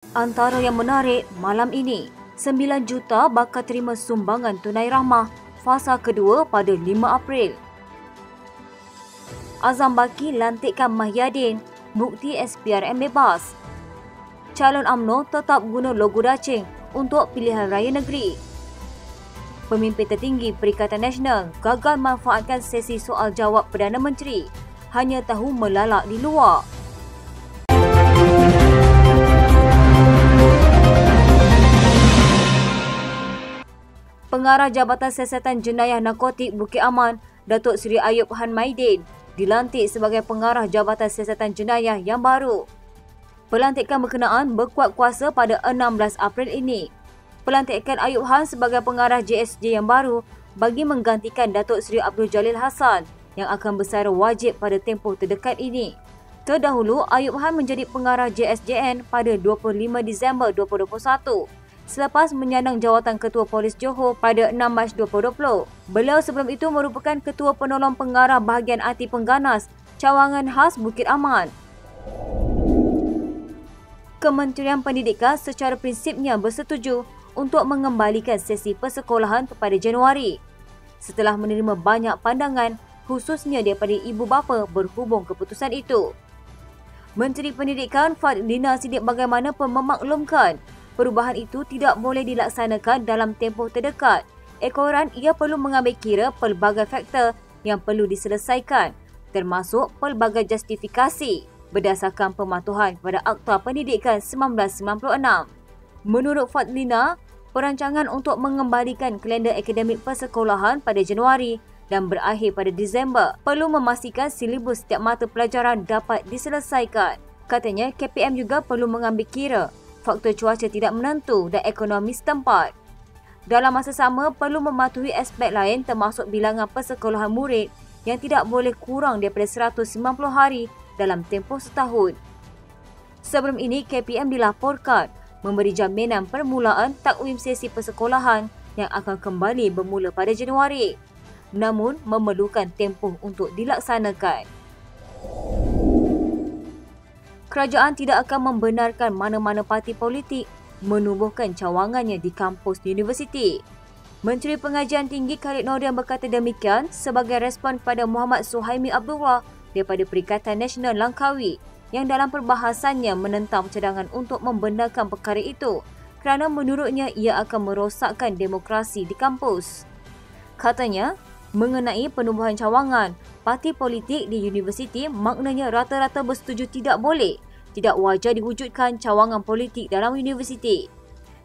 Antara yang menarik malam ini, 9 juta bakal terima sumbangan tunai rahmah fasa kedua pada 5 April. Azam Baki lantikkan Mahyadin, bukti SPRM bebas. Calon UMNO tetap guna logo dacing untuk pilihan raya negeri. Pemimpin tertinggi Perikatan Nasional gagal manfaatkan sesi soal jawab Perdana Menteri, hanya tahu melalak di luar. Pengarah Jabatan Siasatan Jenayah Narkotik Bukit Aman, Datuk Seri Ayub Han Maidin, dilantik sebagai Pengarah Jabatan Siasatan Jenayah yang baru. Pelantikan berkenaan berkuat kuasa pada 16 April ini. Pelantikan Ayub Han sebagai Pengarah JSJ yang baru bagi menggantikan Datuk Seri Abdul Jalil Hassan yang akan bersara wajib pada tempoh terdekat ini. Terdahulu, Ayub Han menjadi Pengarah JSJN pada 25 Disember 2021. Selepas menyandang jawatan Ketua Polis Johor pada 6 Mac 2020. Beliau sebelum itu merupakan Ketua Penolong Pengarah Bahagian Anti Pengganas Cawangan Khas Bukit Aman. Kementerian Pendidikan secara prinsipnya bersetuju untuk mengembalikan sesi persekolahan kepada Januari setelah menerima banyak pandangan khususnya daripada ibu bapa berhubung keputusan itu. Menteri Pendidikan Fadlina Siddiq bagaimanapun memaklumkan perubahan itu tidak boleh dilaksanakan dalam tempoh terdekat. Ekoran ia perlu mengambil kira pelbagai faktor yang perlu diselesaikan, termasuk pelbagai justifikasi berdasarkan pematuhan kepada Akta Pendidikan 1996. Menurut Fadlina, perancangan untuk mengembalikan kalender akademik persekolahan pada Januari dan berakhir pada Disember perlu memastikan silibus setiap mata pelajaran dapat diselesaikan. Katanya, KPM juga perlu mengambil kira faktor cuaca tidak menentu dan ekonomi setempat. Dalam masa sama, perlu mematuhi aspek lain termasuk bilangan persekolahan murid yang tidak boleh kurang daripada 190 hari dalam tempoh setahun. Sebelum ini, KPM dilaporkan memberi jaminan permulaan takwim sesi persekolahan yang akan kembali bermula pada Januari, namun memerlukan tempoh untuk dilaksanakan. Kerajaan tidak akan membenarkan mana-mana parti politik menubuhkan cawangannya di kampus universiti. Menteri Pengajian Tinggi Khalid Nordin berkata demikian sebagai respon kepada Muhammad Suhaimi Abdullah daripada Perikatan Nasional Langkawi yang dalam perbahasannya menentang cadangan untuk membenarkan perkara itu kerana menurutnya ia akan merosakkan demokrasi di kampus. Katanya, mengenai penubuhan cawangan, parti politik di universiti maknanya rata-rata bersetuju tidak wajar diwujudkan cawangan politik dalam universiti.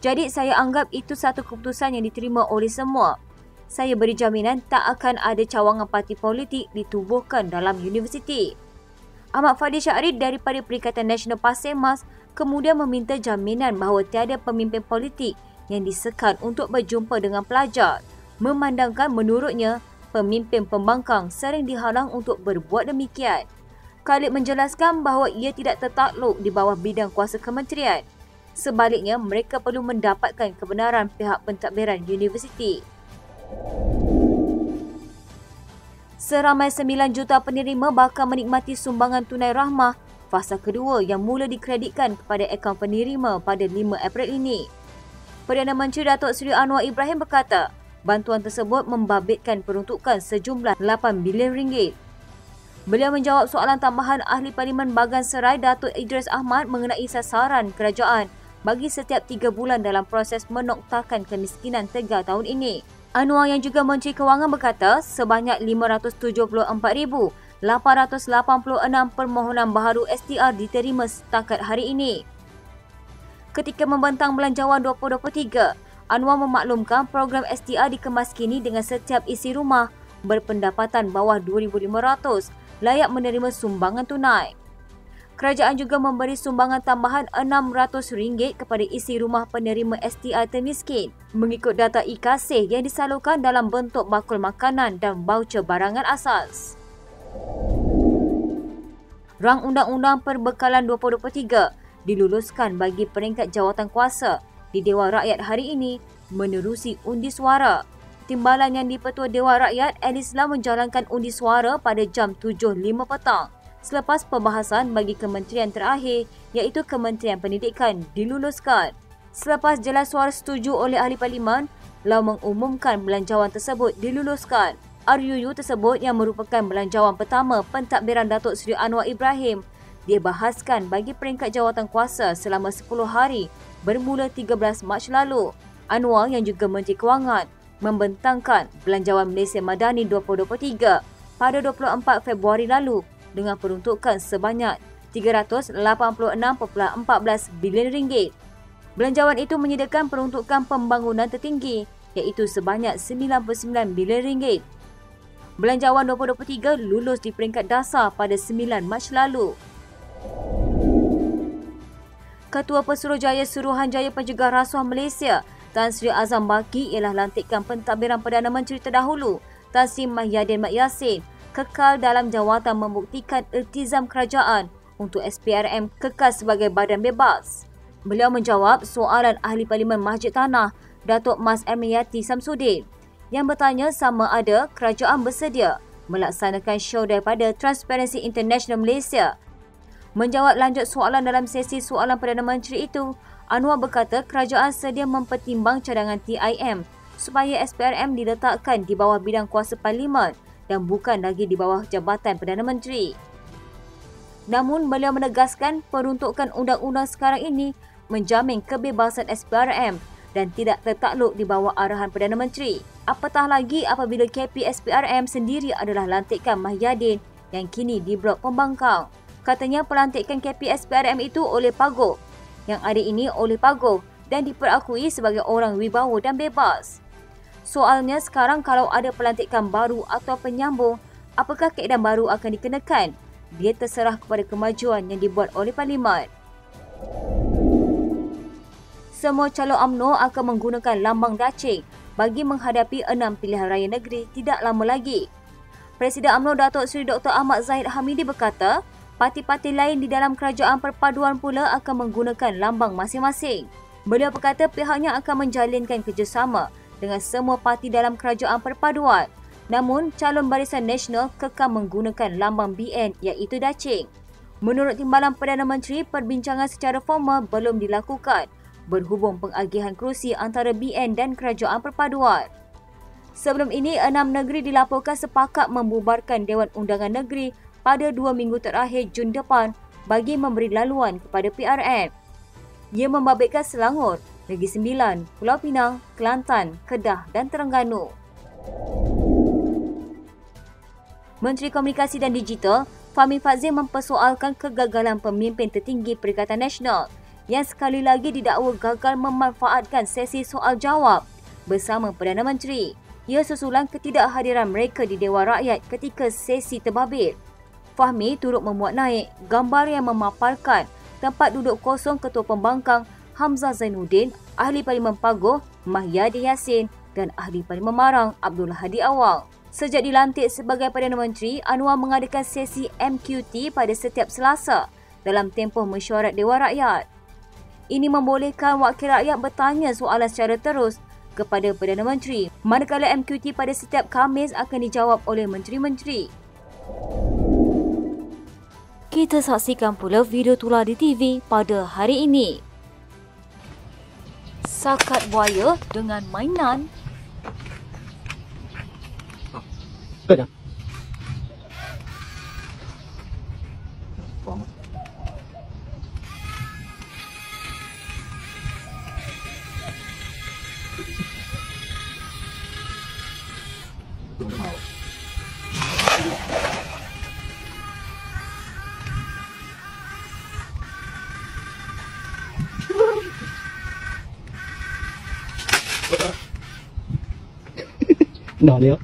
Jadi saya anggap itu satu keputusan yang diterima oleh semua. Saya beri jaminan tak akan ada cawangan parti politik ditubuhkan dalam universiti. Ahmad Fadil Syahrir daripada Perikatan Nasional Pasir Mas kemudian meminta jaminan bahawa tiada pemimpin politik yang disekat untuk berjumpa dengan pelajar, memandangkan menurutnya pemimpin pembangkang sering dihalang untuk berbuat demikian. Khalid menjelaskan bahawa ia tidak tertakluk di bawah bidang kuasa kementerian. Sebaliknya, mereka perlu mendapatkan kebenaran pihak pentadbiran universiti. Seramai 9 juta penerima bakal menikmati sumbangan tunai rahmah fasa kedua yang mula dikreditkan kepada akaun penerima pada 5 April ini. Perdana Menteri Datuk Seri Anwar Ibrahim berkata, bantuan tersebut membabitkan peruntukan sejumlah 8 bilion ringgit. Beliau menjawab soalan tambahan Ahli Parlimen Bagan Serai Datuk Idris Ahmad mengenai sasaran kerajaan bagi setiap 3 bulan dalam proses menoktakan kemiskinan 3 tahun ini. Anwar yang juga Menteri Kewangan berkata sebanyak 574,886 permohonan baharu STR diterima setakat hari ini. Ketika membentang Belanjawan 2023, Anwar memaklumkan program STR dikemas kini dengan setiap isi rumah berpendapatan bawah 2,500 layak menerima sumbangan tunai. Kerajaan juga memberi sumbangan tambahan RM600 kepada isi rumah penerima STR termiskin mengikut data e-Kasih yang disalurkan dalam bentuk bakul makanan dan baucer barangan asas. Rang Undang-Undang Perbekalan 2023 diluluskan bagi peringkat jawatan kuasa di Dewan Rakyat hari ini menerusi undi suara. Timbalan yang di-Pertua Dewan Rakyat, Elislam menjalankan undi suara pada jam 7.05 petang selepas pembahasan bagi kementerian terakhir iaitu Kementerian Pendidikan diluluskan. Selepas jelas suara setuju oleh ahli parlimen, Lau mengumumkan belanjawan tersebut diluluskan. RUU tersebut yang merupakan belanjawan pertama pentadbiran Datuk Seri Anwar Ibrahim dibahaskan bagi peringkat jawatan kuasa selama 10 hari bermula 13 Mac lalu. Anwar yang juga Menteri Kewangan membentangkan belanjawan Malaysia Madani 2023 pada 24 Februari lalu dengan peruntukan sebanyak RM386.14 bilion. Belanjawan itu menyediakan peruntukan pembangunan tertinggi iaitu sebanyak RM99 bilion. Belanjawan 2023 lulus di peringkat dasar pada 9 Mac lalu. Ketua Pesuruhjaya Suruhanjaya Pencegah Rasuah Malaysia, Tan Sri Azam Baki ialah lantikan pentadbiran Perdana Menteri terdahulu, Tan Sri Mahyadin Mat Yassin, kekal dalam jawatan membuktikan iltizam kerajaan untuk SPRM kekal sebagai badan bebas. Beliau menjawab soalan Ahli Parlimen Masjid Tanah, Datuk Mas Ermiyati Samsudin, yang bertanya sama ada kerajaan bersedia melaksanakan show daripada Transparency International Malaysia. Menjawab lanjut soalan dalam sesi soalan Perdana Menteri itu, Anwar berkata kerajaan sedia mempertimbang cadangan TIM supaya SPRM diletakkan di bawah bidang kuasa Parlimen dan bukan lagi di bawah Jabatan Perdana Menteri. Namun, beliau menegaskan peruntukan undang-undang sekarang ini menjamin kebebasan SPRM dan tidak tertakluk di bawah arahan Perdana Menteri. Apatah lagi apabila KP SPRM sendiri adalah lantikan Mahyadin yang kini di Blok Pembangkang. Katanya pelantikan KP SPRM itu oleh Pagoh, yang ada ini oleh Pagoh dan diperakui sebagai orang wibawa dan bebas. Soalnya sekarang kalau ada pelantikan baru atau penyambung, apakah keadaan baru akan dikenakan? Dia terserah kepada kemajuan yang dibuat oleh Parlimen. Semua calon UMNO akan menggunakan lambang dacing bagi menghadapi 6 pilihan raya negeri tidak lama lagi. Presiden UMNO Datuk Seri Dr. Ahmad Zahid Hamidi berkata, parti-parti lain di dalam kerajaan perpaduan pula akan menggunakan lambang masing-masing. Beliau berkata pihaknya akan menjalinkan kerjasama dengan semua parti dalam kerajaan perpaduan. Namun, calon Barisan Nasional kekal menggunakan lambang BN iaitu dacing. Menurut Timbalan Perdana Menteri, perbincangan secara formal belum dilakukan berhubung pengagihan kerusi antara BN dan kerajaan perpaduan. Sebelum ini, 6 negeri dilaporkan sepakat membubarkan Dewan Undangan Negeri pada 2 minggu terakhir Jun depan bagi memberi laluan kepada PRN. Ia membabitkan Selangor, Negeri Sembilan, Pulau Pinang, Kelantan, Kedah dan Terengganu. Menteri Komunikasi dan Digital, Fahmi Fadzil mempersoalkan kegagalan pemimpin tertinggi Perikatan Nasional yang sekali lagi didakwa gagal memanfaatkan sesi soal jawab bersama Perdana Menteri. Ia susulan ketidakhadiran mereka di Dewan Rakyat ketika sesi terbabit. Fahmi turut memuat naik gambar yang memaparkan tempat duduk kosong Ketua Pembangkang Hamzah Zainuddin, Ahli Parlimen Pagoh Mahyadin Yassin dan Ahli Parlimen Marang Abdul Hadi Awang. Sejak dilantik sebagai Perdana Menteri, Anwar mengadakan sesi MQT pada setiap Selasa dalam tempoh mesyuarat Dewan Rakyat. Ini membolehkan wakil rakyat bertanya soalan secara terus kepada Perdana Menteri, manakala MQT pada setiap Khamis akan dijawab oleh menteri-menteri. Kita saksikan pula video tular di TV pada hari ini. Sakat buaya dengan mainan. Kena. Đỏ liễu.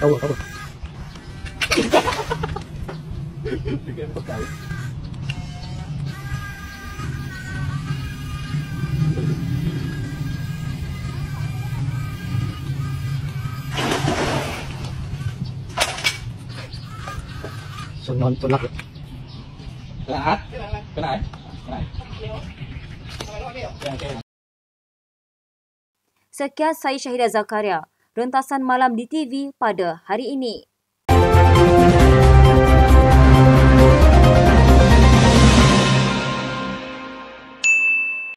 Đâu rồi, đâu rồi. Son non tôi lắc rồi. Kena? Kena eh? Kena eh? Sekian saya Syahidah Zakaria, rentasan malam di TV pada hari ini.